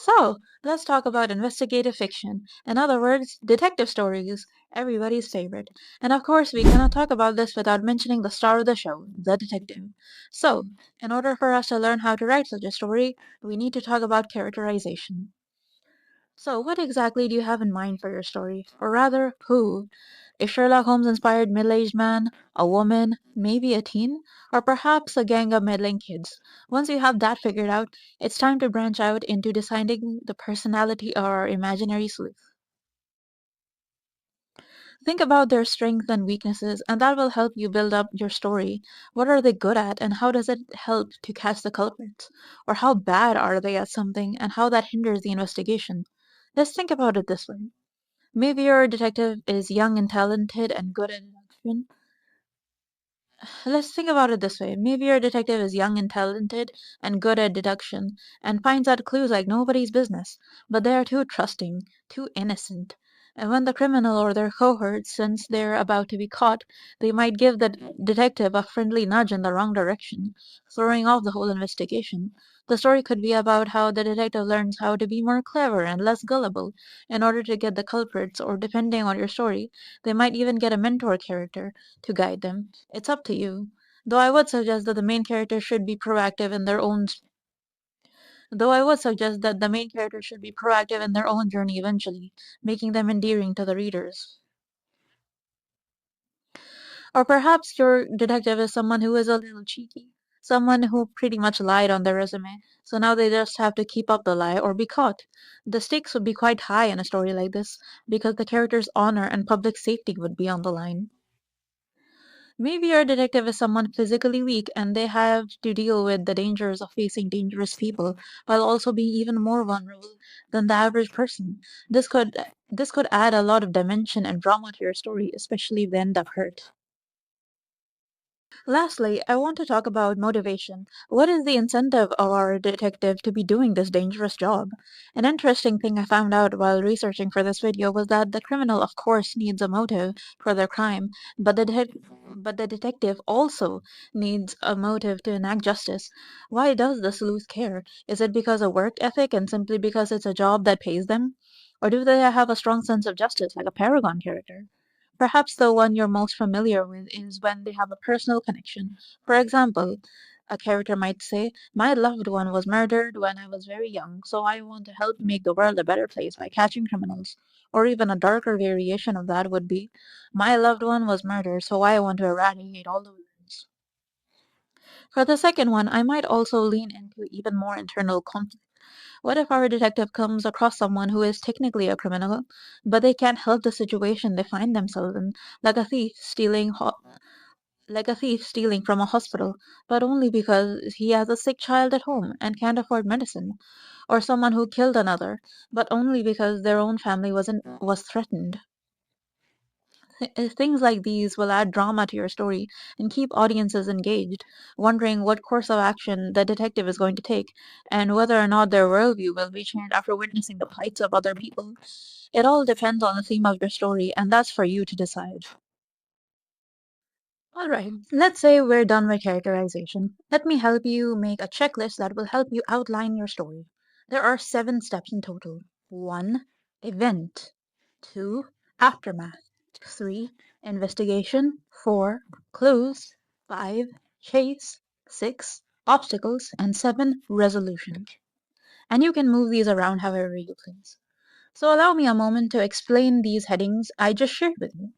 So, let's talk about investigative fiction. In other words, detective stories, everybody's favorite. And of course, we cannot talk about this without mentioning the star of the show, the detective. So, in order for us to learn how to write such a story, we need to talk about characterization. So, what exactly do you have in mind for your story? Or rather, who? A Sherlock Holmes inspired middle aged man, a woman, maybe a teen, or perhaps a gang of meddling kids? Once you have that figured out, it's time to branch out into deciding the personality of our imaginary sleuth. Think about their strengths and weaknesses, and that will help you build up your story. What are they good at, and how does it help to catch the culprits? Or how bad are they at something, and how that hinders the investigation? Let's think about it this way. Maybe your detective is young and talented and good at deduction. Let's think about it this way. Maybe your detective is young and talented and good at deduction and finds out clues like nobody's business, but they are too trusting, too innocent. And when the criminal or their cohort sense they're about to be caught, they might give the detective a friendly nudge in the wrong direction, throwing off the whole investigation. The story could be about how the detective learns how to be more clever and less gullible in order to get the culprits, or depending on your story, they might even get a mentor character to guide them. It's up to you. Though I would suggest that the main character should be proactive in their own though I would suggest that the main character should be proactive in their own journey eventually, making them endearing to the readers. Or perhaps your detective is someone who is a little cheeky, someone who pretty much lied on their resume, so now they just have to keep up the lie or be caught. The stakes would be quite high in a story like this, because the character's honor and public safety would be on the line. Maybe your detective is someone physically weak and they have to deal with the dangers of facing dangerous people while also being even more vulnerable than the average person. This could add a lot of dimension and drama to your story, especially if they end up hurt. Lastly, I want to talk about motivation. What is the incentive of our detective to be doing this dangerous job? An interesting thing I found out while researching for this video was that the criminal, of course, needs a motive for their crime, but but the detective also needs a motive to enact justice. Why does the sleuth care? Is it because of work ethic and simply because it's a job that pays them? Or do they have a strong sense of justice, like a Paragon character? Perhaps the one you're most familiar with is when they have a personal connection. For example, a character might say, "My loved one was murdered when I was very young, so I want to help make the world a better place by catching criminals." Or even a darker variation of that would be, "My loved one was murdered, so I want to eradicate all the villains." For the second one, I might also lean into even more internal conflict. What if our detective comes across someone who is technically a criminal, but they can't help the situation they find themselves in, like like a thief stealing from a hospital, but only because he has a sick child at home and can't afford medicine, or someone who killed another, but only because their own family was threatened. Things like these will add drama to your story and keep audiences engaged, wondering what course of action the detective is going to take, and whether or not their worldview will be changed after witnessing the plights of other people. It all depends on the theme of your story, and that's for you to decide. Alright, let's say we're done with characterization. Let me help you make a checklist that will help you outline your story. There are 7 steps in total. 1. Event. 2. Aftermath. 3. Investigation. 4. Clues. 5. Chase. 6. Obstacles. And 7. Resolution. And you can move these around however you please. So allow me a moment to explain these headings I just shared with you.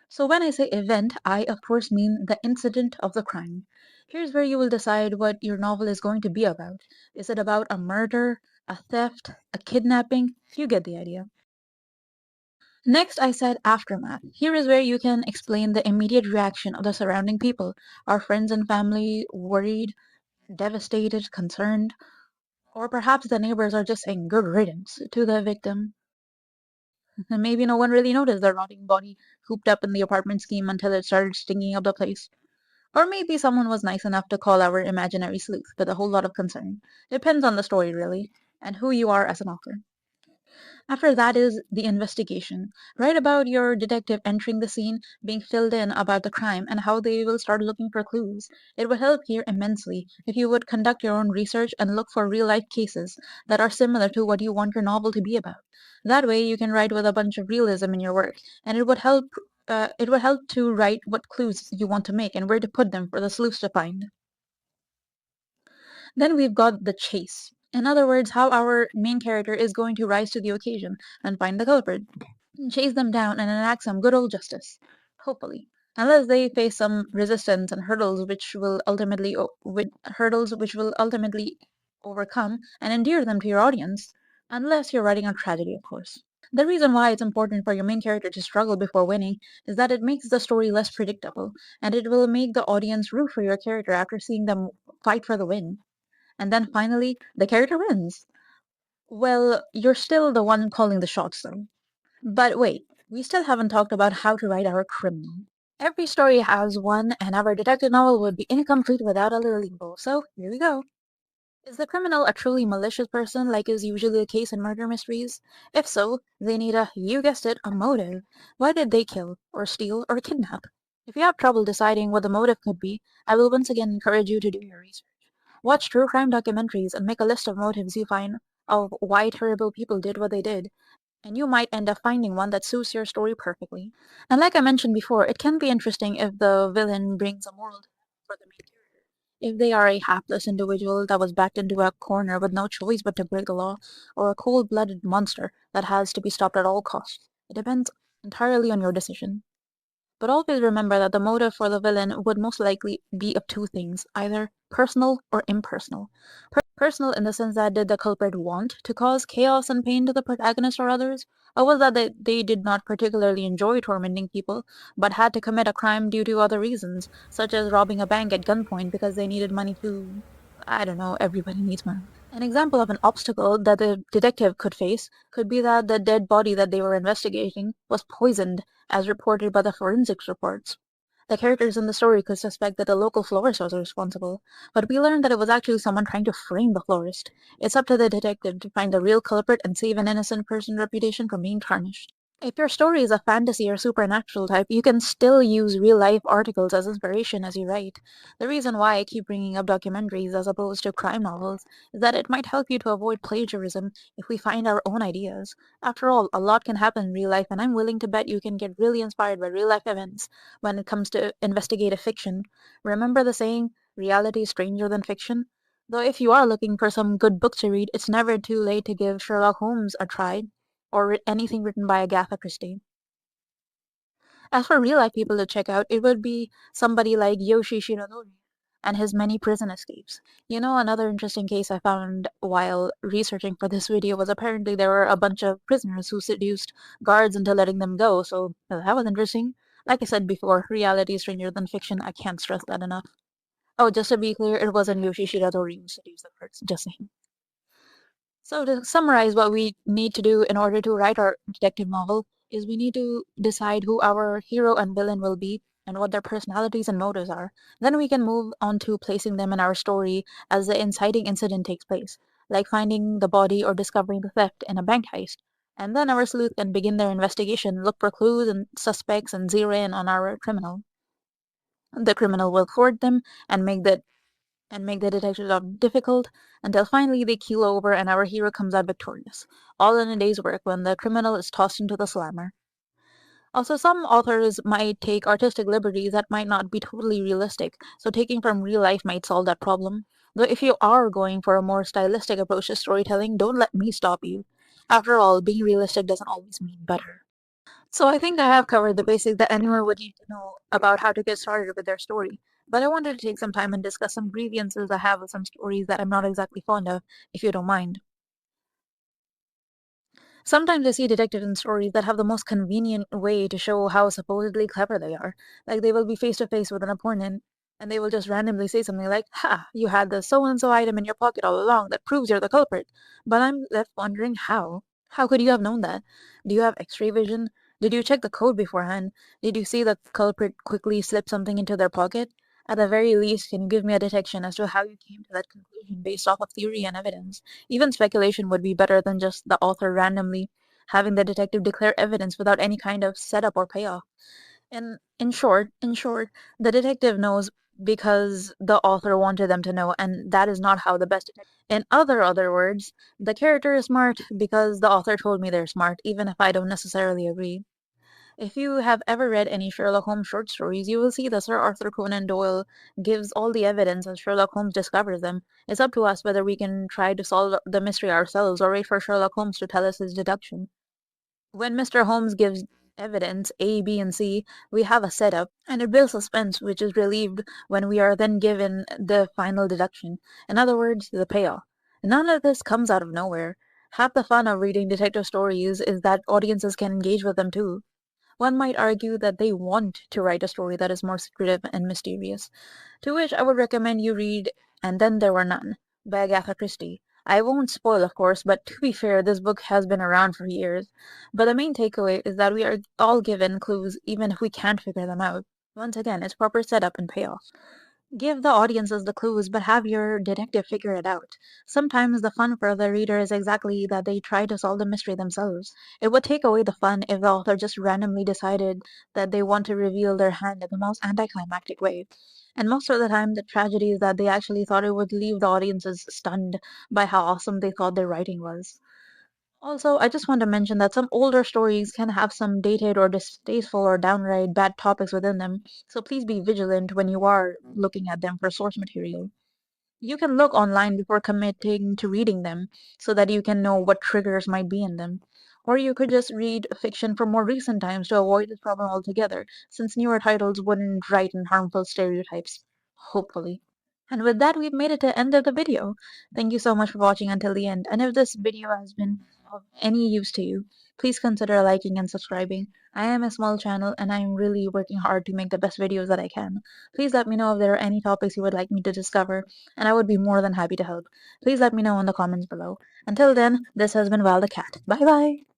So when I say event, I of course mean the incident of the crime. Here's where you will decide what your novel is going to be about. Is it about a murder, a theft, a kidnapping? You get the idea. Next, I said aftermath. Here is where you can explain the immediate reaction of the surrounding people. Are friends and family worried, devastated, concerned? Or perhaps the neighbors are just saying good riddance to the victim. And maybe no one really noticed the rotting body cooped up in the apartment scheme until it started stinking up the place. Or maybe someone was nice enough to call our imaginary sleuth with a whole lot of concern. Depends on the story, really, and who you are as an author. After that is the investigation. Write about your detective entering the scene, being filled in about the crime, and how they will start looking for clues. It would help here immensely if you would conduct your own research and look for real life cases that are similar to what you want your novel to be about. That way you can write with a bunch of realism in your work, and it would help to write what clues you want to make and where to put them for the sleuths to find. Then we've got the chase. In other words, how our main character is going to rise to the occasion and find the culprit, chase them down and enact some good old justice. Hopefully. Unless they face some resistance and hurdles which will ultimately overcome and endear them to your audience. Unless you're writing a tragedy, of course. The reason why it's important for your main character to struggle before winning is that it makes the story less predictable, and it will make the audience root for your character after seeing them fight for the win. And then finally, the character wins. Well, you're still the one calling the shots, though. But wait, we still haven't talked about how to write our criminal. Every story has one, and our detective novel would be incomplete without a little evil. So, here we go. Is the criminal a truly malicious person, like is usually the case in murder mysteries? If so, they need you guessed it, a motive. Why did they kill, or steal, or kidnap? If you have trouble deciding what the motive could be, I will once again encourage you to do your research. Watch true crime documentaries and make a list of motives you find of why terrible people did what they did, and you might end up finding one that suits your story perfectly. And like I mentioned before, it can be interesting if the villain brings a moral for the main character. If they are a hapless individual that was backed into a corner with no choice but to break the law, or a cold-blooded monster that has to be stopped at all costs. It depends entirely on your decision. But always remember that the motive for the villain would most likely be of two things, either personal or impersonal. Personal in the sense that did the culprit want to cause chaos and pain to the protagonist or others, or was that they did not particularly enjoy tormenting people, but had to commit a crime due to other reasons, such as robbing a bank at gunpoint because they needed money to, I don't know, everybody needs money. An example of an obstacle that the detective could face could be that the dead body that they were investigating was poisoned, as reported by the forensics reports. The characters in the story could suspect that the local florist was responsible, but we learned that it was actually someone trying to frame the florist. It's up to the detective to find the real culprit and save an innocent person's reputation from being tarnished. If your story is a fantasy or supernatural type, you can still use real-life articles as inspiration as you write. The reason why I keep bringing up documentaries as opposed to crime novels is that it might help you to avoid plagiarism if we find our own ideas. After all, a lot can happen in real life, and I'm willing to bet you can get really inspired by real-life events when it comes to investigative fiction. Remember the saying, reality is stranger than fiction? Though if you are looking for some good book to read, it's never too late to give Sherlock Holmes a try, or anything written by Agatha Christie. As for real-life people to check out, it would be somebody like Yoshi Shiranori and his many prison escapes. You know, another interesting case I found while researching for this video was apparently there were a bunch of prisoners who seduced guards into letting them go, so that was interesting. Like I said before, reality is stranger than fiction. I can't stress that enough. Oh, just to be clear, it wasn't Yoshi Shiradori who seduced the guards, just saying. So to summarize what we need to do in order to write our detective novel is we need to decide who our hero and villain will be and what their personalities and motives are. Then we can move on to placing them in our story as the inciting incident takes place, like finding the body or discovering the theft in a bank heist. And then our sleuth can begin their investigation, look for clues and suspects, and zero in on our criminal. The criminal will thwart them and make the detective job difficult until finally they keel over and our hero comes out victorious, all in a day's work when the criminal is tossed into the slammer. Also, some authors might take artistic liberties that might not be totally realistic, so taking from real life might solve that problem. Though if you are going for a more stylistic approach to storytelling, don't let me stop you. After all, being realistic doesn't always mean better. So I think I have covered the basics that anyone would need to know about how to get started with their story. But I wanted to take some time and discuss some grievances I have with some stories that I'm not exactly fond of, if you don't mind. Sometimes I see detectives in stories that have the most convenient way to show how supposedly clever they are. Like they will be face to face with an opponent and they will just randomly say something like, "Ha, you had the so and so item in your pocket all along. That proves you're the culprit." But I'm left wondering how. How could you have known that? Do you have x-ray vision? Did you check the code beforehand? Did you see the culprit quickly slip something into their pocket? At the very least, can you give me a detection as to how you came to that conclusion based off of theory and evidence? Even speculation would be better than just the author randomly having the detective declare evidence without any kind of setup or payoff. And in short, the detective knows because the author wanted them to know, and that is not how the best detective. In other words, the character is smart because the author told me they're smart, even if I don't necessarily agree. If you have ever read any Sherlock Holmes short stories, you will see that Sir Arthur Conan Doyle gives all the evidence as Sherlock Holmes discovers them. It's up to us whether we can try to solve the mystery ourselves or wait for Sherlock Holmes to tell us his deduction. When Mr. Holmes gives evidence A, B, and C, we have a setup, and it builds suspense, which is relieved when we are then given the final deduction. In other words, the payoff. None of this comes out of nowhere. Half the fun of reading detective stories is that audiences can engage with them too. One might argue that they want to write a story that is more secretive and mysterious, to which I would recommend you read And Then There Were None by Agatha Christie. I won't spoil, of course, but to be fair, this book has been around for years. But the main takeaway is that we are all given clues even if we can't figure them out. Once again, it's proper setup and payoff. Give the audiences the clues, but have your detective figure it out. Sometimes the fun for the reader is exactly that they try to solve the mystery themselves. It would take away the fun if the author just randomly decided that they want to reveal their hand in the most anticlimactic way. And most of the time, the tragedy is that they actually thought it would leave the audiences stunned by how awesome they thought their writing was. Also, I just want to mention that some older stories can have some dated or distasteful or downright bad topics within them, so please be vigilant when you are looking at them for source material. You can look online before committing to reading them so that you can know what triggers might be in them. Or you could just read fiction from more recent times to avoid this problem altogether, since newer titles wouldn't write in harmful stereotypes. Hopefully. And with that, we've made it to the end of the video. Thank you so much for watching until the end. And if this video has been of any use to you, please consider liking and subscribing. I am a small channel and I am really working hard to make the best videos that I can. Please let me know if there are any topics you would like me to discover, and I would be more than happy to help. Please let me know in the comments below. Until then, this has been Val the Cat. Bye bye!